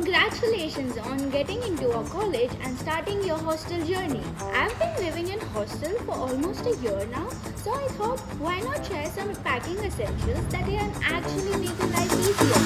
Congratulations on getting into a college and starting your hostel journey. I've been living in hostel for almost a year now, so I thought why not share some packing essentials that can actually make your life easier.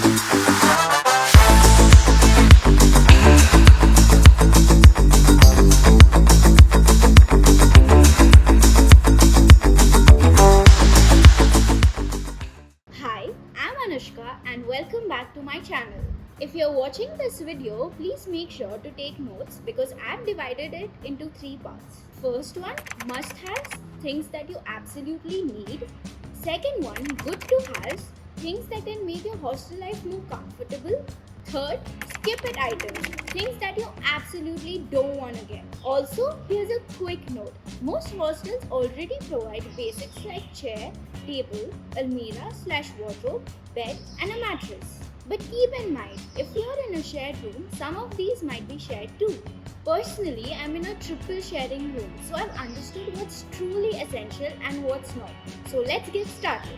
Hi, I'm Anushka and welcome back to my channel. If you're watching this video, please make sure to take notes because I've divided it into three parts. First one, must-haves, things that you absolutely need. Second one, good-to-haves, things that can make your hostel life more comfortable. Third, skip it items, things that you absolutely don't want to get. Also, here's a quick note. Most hostels already provide basics like chair, table, almirah/wardrobe, bed, and a mattress. But keep in mind, if you're in a shared room, some of these might be shared too. Personally, I'm in a triple sharing room, so I've understood what's truly essential and what's not. So let's get started.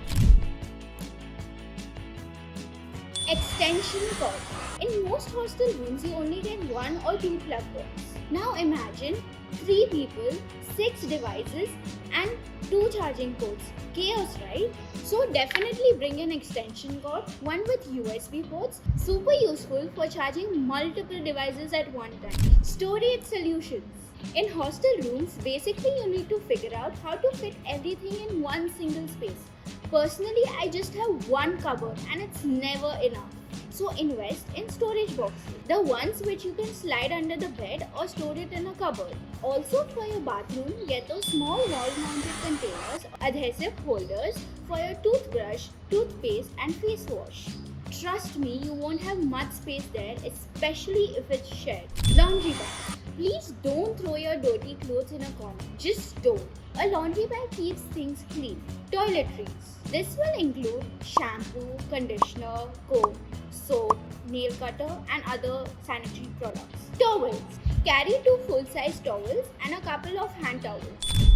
Extension cord. In most hostel rooms, you only get one or two plug points. Now imagine 3 people, 6 devices, and 2 charging ports. Chaos, right? So definitely bring an extension cord, one with USB ports, super useful for charging multiple devices at one time. Storage solutions. In hostel rooms, basically you need to figure out how to fit everything in one single space. Personally, I just have one cupboard and it's never enough. So invest in storage boxes, the ones which you can slide under the bed or store it in a cupboard. Also for your bathroom, get those small wall-mounted containers, adhesive holders for your toothbrush, toothpaste and face wash. Trust me, you won't have much space there, especially if it's shared. Laundry bag. Please don't throw your dirty clothes in a corner. Just don't. A laundry bag keeps things clean. Toiletries. This will include shampoo, conditioner, comb, soap, nail cutter and other sanitary products. Towels. Carry 2 full-size towels and a couple of hand towels.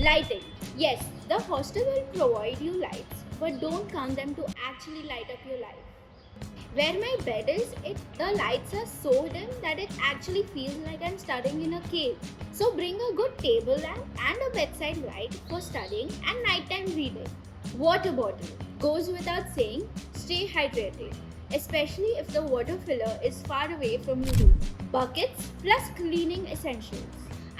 Lighting. Yes, the hostel will provide you lights, but don't count them to actually light up your life. Where my bed is, the lights are so dim that it actually feels like I'm studying in a cave. So bring a good table lamp and a bedside light for studying and nighttime reading. Water bottle. Goes without saying, stay hydrated, especially if the water filler is far away from your room. Buckets plus cleaning essentials.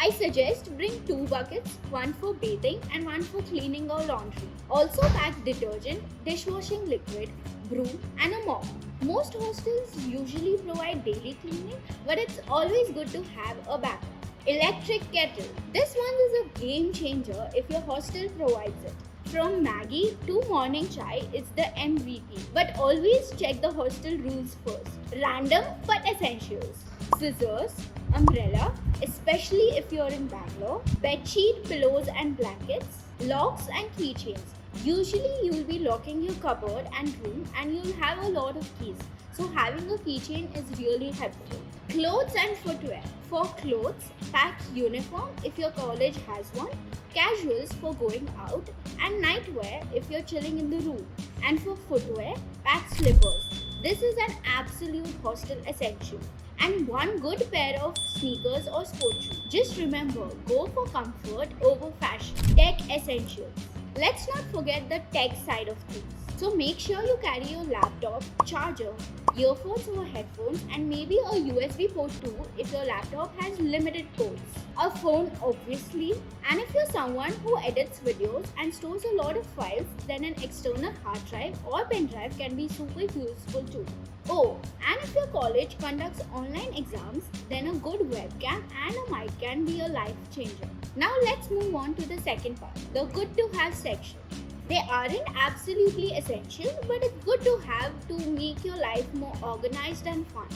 I suggest bring 2 buckets, one for bathing and one for cleaning or laundry. Also pack detergent, dishwashing liquid, broom and a mop. Most hostels usually provide daily cleaning, but it's always good to have a backup. Electric kettle. This one is a game changer if your hostel provides it. From Maggie to morning chai, it's the MVP. But always check the hostel rules first. Random but essentials. Scissors, umbrella, especially if you're in Bangalore, bedsheet, pillows and blankets, locks and keychains. Usually you'll be locking your cupboard and room and you'll have a lot of keys. So having a keychain is really helpful. Clothes and footwear. For clothes, pack uniform if your college has one, casuals for going out, and nightwear if you're chilling in the room. And for footwear, pack slippers. This is an absolute hostel essential. And one good pair of sneakers or sports shoes. Just remember, go for comfort over fashion. Tech essentials. Let's not forget the tech side of things. So make sure you carry your laptop, charger, earphones or headphones and maybe a USB port too if your laptop has limited ports. A phone obviously, and if you're someone who edits videos and stores a lot of files, then an external hard drive or pen drive can be super useful too. Oh, and if your college conducts online exams, then a good webcam and a mic can be a life changer. Now let's move on to the second part, the good to have section. They aren't absolutely essential, but it's good to have to make your life more organized and fun.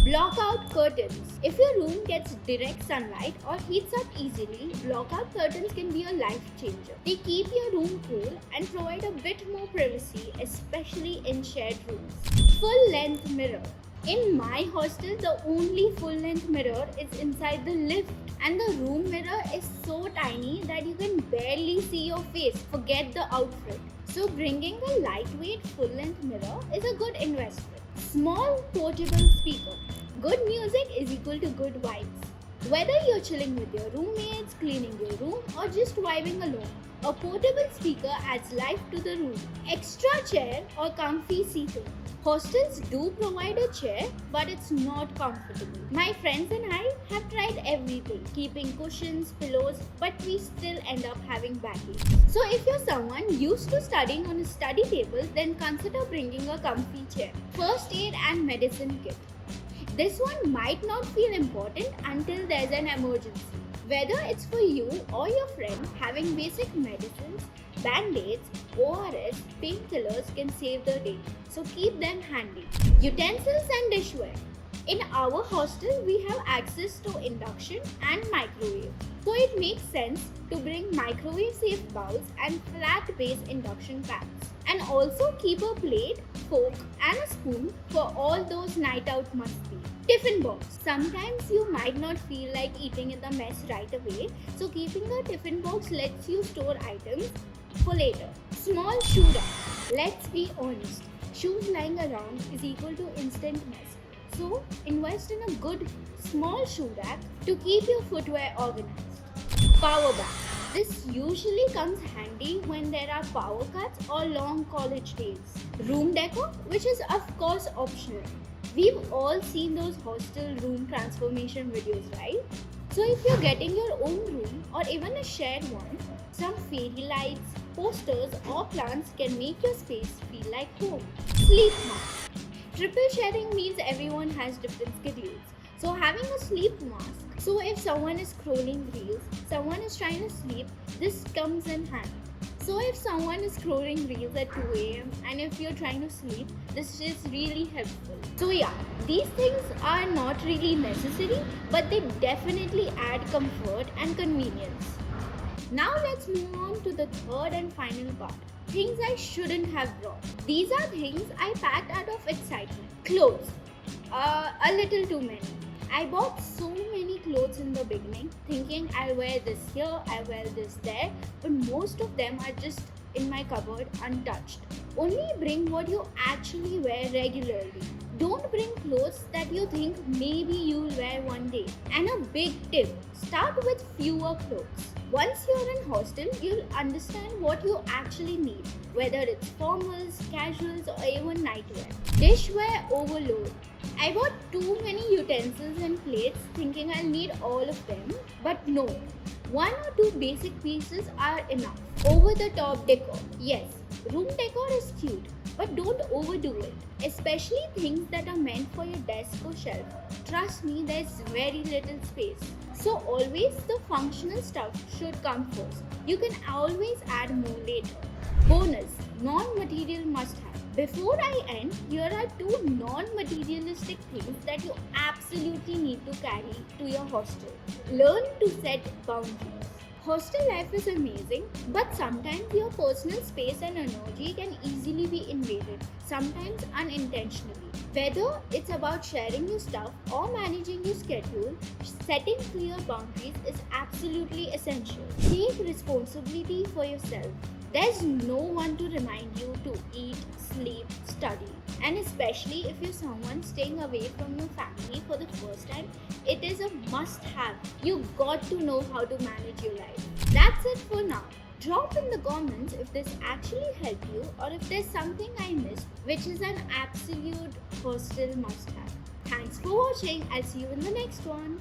Block out curtains. If your room gets direct sunlight or heats up easily, block out curtains can be a life changer. They keep your room cool and provide a bit more privacy, especially in shared rooms. Full length mirror. In my hostel, the only full-length mirror is inside the lift and the room mirror is so tiny that you can barely see your face, forget the outfit. So bringing a lightweight full-length mirror is a good investment. Small portable speaker. Good music is equal to good vibes. Whether you're chilling with your roommates, cleaning your room, or just vibing alone, a portable speaker adds life to the room. Extra chair or comfy seating. Hostels do provide a chair, but it's not comfortable. My friends and I have tried everything, keeping cushions, pillows, but we still end up having backaches. So if you're someone used to studying on a study table, then consider bringing a comfy chair. First aid and medicine kit. This one might not feel important until there's an emergency. Whether it's for you or your friend, having basic medicines, band-aids, ORS, painkillers can save the day, so keep them handy. Utensils and dishware. In our hostel, we have access to induction and microwave. So it makes sense to bring microwave-safe bowls and flat-base induction pans. And also keep a plate, fork and a spoon for all those night out must be. Tiffin box. Sometimes you might not feel like eating in the mess right away, so keeping a tiffin box lets you store items for later. Small shoe rack. Let's be honest, shoes lying around is equal to instant mess. So invest in a good small shoe rack to keep your footwear organized. Power bank. This usually comes handy when there are power cuts or long college days. Room decor, which is of course optional. We've all seen those hostel room transformation videos, right? So if you're getting your own room or even a shared one, some fairy lights, posters or plants can make your space feel like home. Sleep mask. Triple sharing means everyone has different schedules. So having a sleep mask, so if someone is scrolling reels, someone is trying to sleep, this comes in handy. So if someone is scrolling reels at 2 a.m. and if you're trying to sleep, this is really helpful. So yeah, these things are not really necessary, but they definitely add comfort and convenience. Now let's move on to the third and final part. Things I shouldn't have brought. These are things I packed out of excitement. Clothes. A little too many. I bought so many clothes in the beginning, thinking I'll wear this here, I'll wear this there, but most of them are just in my cupboard untouched. Only bring what you actually wear regularly. Don't bring clothes that you think maybe you'll wear one day. And a big tip, start with fewer clothes. Once you're in hostel, you'll understand what you actually need, whether it's formals, casuals or even nightwear. Dishware overload. I bought too many utensils and plates thinking I'll need all of them, but no. 1 or 2 basic pieces are enough. Over the top decor. Yes, room decor is cute, but don't overdo it, especially things that are meant for your desk or shelf. Trust me, there's very little space. So always the functional stuff should come first. You can always add more later. Bonus, non-material must-have. Before I end, here are 2 non-materialistic things that you absolutely need to carry to your hostel. Learn to set boundaries. Hostel life is amazing, but sometimes your personal space and energy can easily be invaded, sometimes unintentionally. Whether it's about sharing your stuff or managing your schedule, setting clear boundaries is absolutely essential. Take responsibility for yourself. There's no one to remind you to eat, sleep, study. And especially if you're someone staying away from your family for the first time, it is a must-have. You got to know how to manage your life. That's it for now. Drop in the comments if this actually helped you or if there's something I missed which is an absolute hostel must-have. Thanks for watching. I'll see you in the next one.